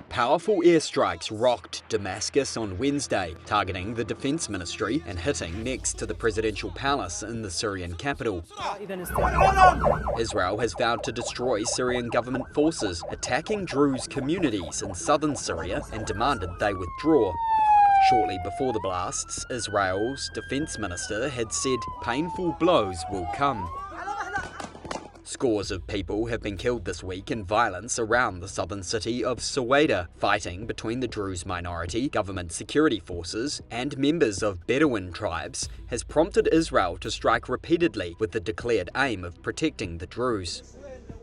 Powerful airstrikes rocked Damascus on Wednesday, targeting the defense ministry and hitting next to the presidential palace in the Syrian capital. Israel has vowed to destroy Syrian government forces attacking Druze communities in southern Syria and demanded they withdraw. Shortly before the blasts, Israel's defense minister had said painful blows will come. Scores of people have been killed this week in violence around the southern city of Sweida. Fighting between the Druze minority, government security forces, and members of Bedouin tribes has prompted Israel to strike repeatedly with the declared aim of protecting the Druze.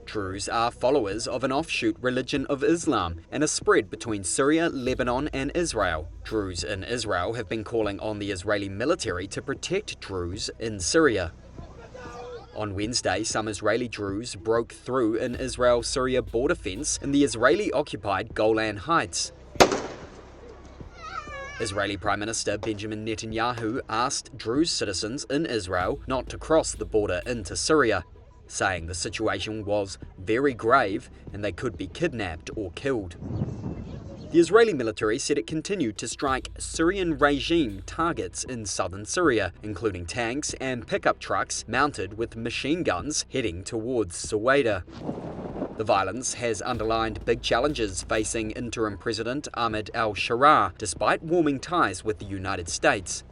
Druze are followers of an offshoot religion of Islam and are spread between Syria, Lebanon and Israel. Druze in Israel have been calling on the Israeli military to protect Druze in Syria. On Wednesday, some Israeli Druze broke through an Israel-Syria border fence in the Israeli-occupied Golan Heights. Israeli Prime Minister Benjamin Netanyahu asked Druze citizens in Israel not to cross the border into Syria, saying the situation was very grave and they could be kidnapped or killed. The Israeli military said it continued to strike Syrian regime targets in southern Syria, including tanks and pickup trucks mounted with machine guns heading towards Sweida. The violence has underlined big challenges facing interim President Ahmed al-Sharaa, despite warming ties with the United States.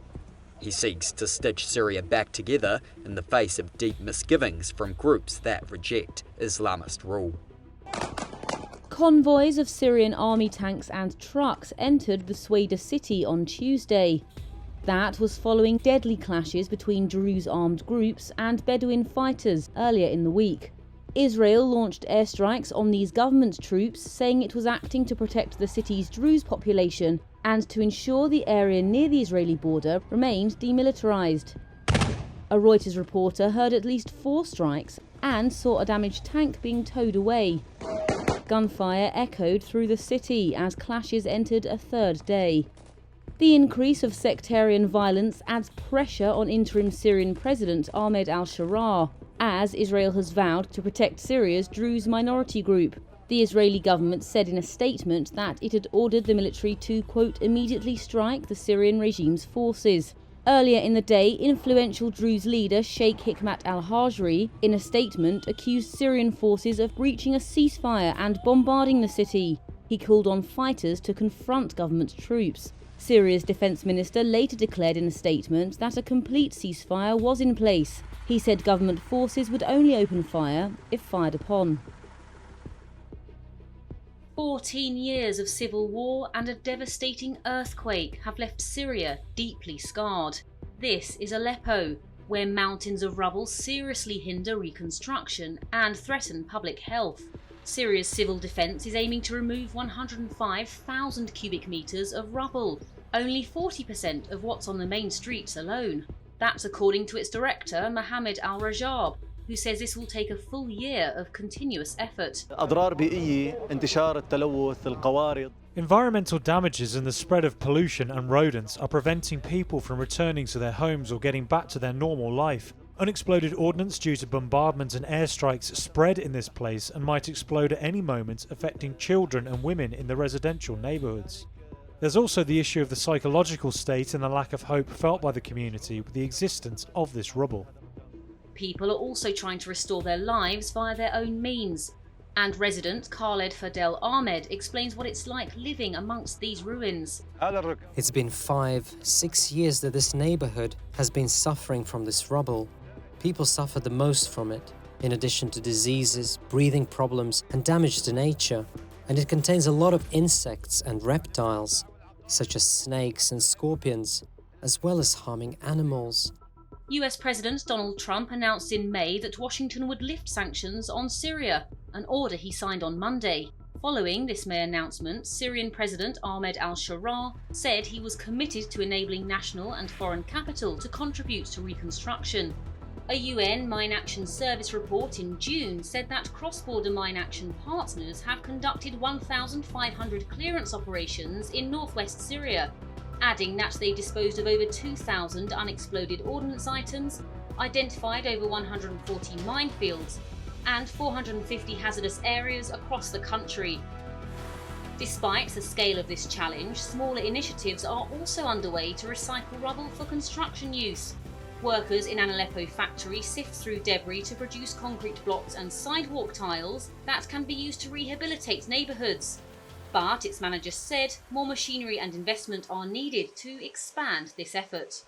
He seeks to stitch Syria back together in the face of deep misgivings from groups that reject Islamist rule. Convoys of Syrian army tanks and trucks entered the Sweida city on Tuesday. That was following deadly clashes between Druze armed groups and Bedouin fighters earlier in the week. Israel launched airstrikes on these government troops, saying it was acting to protect the city's Druze population and to ensure the area near the Israeli border remained demilitarized. A Reuters reporter heard at least 4 strikes and saw a damaged tank being towed away. Gunfire echoed through the city as clashes entered a third day. The increase of sectarian violence adds pressure on interim Syrian President Ahmed al-Sharaa, as Israel has vowed to protect Syria's Druze minority group. The Israeli government said in a statement that it had ordered the military to, quote, immediately strike the Syrian regime's forces. Earlier in the day, influential Druze leader Sheikh Hikmat al-Hajri, in a statement, accused Syrian forces of breaching a ceasefire and bombarding the city. He called on fighters to confront government troops. Syria's defense minister later declared in a statement that a complete ceasefire was in place. He said government forces would only open fire if fired upon. 14 years of civil war and a devastating earthquake have left Syria deeply scarred. This is Aleppo, where mountains of rubble seriously hinder reconstruction and threaten public health. Syria's civil defence is aiming to remove 105,000 cubic metres of rubble, only 40% of what's on the main streets alone. That's according to its director, Mohammed al-Rajab, who says this will take a full year of continuous effort. Environmental damages and the spread of pollution and rodents are preventing people from returning to their homes or getting back to their normal life. Unexploded ordnance due to bombardment and airstrikes spread in this place and might explode at any moment, affecting children and women in the residential neighbourhoods. There's also the issue of the psychological state and the lack of hope felt by the community with the existence of this rubble. People are also trying to restore their lives via their own means. And resident Khaled Fadel Ahmed explains what it's like living amongst these ruins. It's been 5-6 years that this neighborhood has been suffering from this rubble. People suffer the most from it, in addition to diseases, breathing problems, and damage to nature. And it contains a lot of insects and reptiles, such as snakes and scorpions, as well as harming animals. US President Donald Trump announced in May that Washington would lift sanctions on Syria, an order he signed on Monday. Following this May announcement, Syrian President Ahmed al-Sharaa said he was committed to enabling national and foreign capital to contribute to reconstruction. A UN Mine Action Service report in June said that cross-border mine action partners have conducted 1,500 clearance operations in northwest Syria, adding that they disposed of over 2,000 unexploded ordnance items, identified over 140 minefields, and 450 hazardous areas across the country. Despite the scale of this challenge, smaller initiatives are also underway to recycle rubble for construction use. Workers in an Aleppo factory sift through debris to produce concrete blocks and sidewalk tiles that can be used to rehabilitate neighbourhoods. But its manager said more machinery and investment are needed to expand this effort.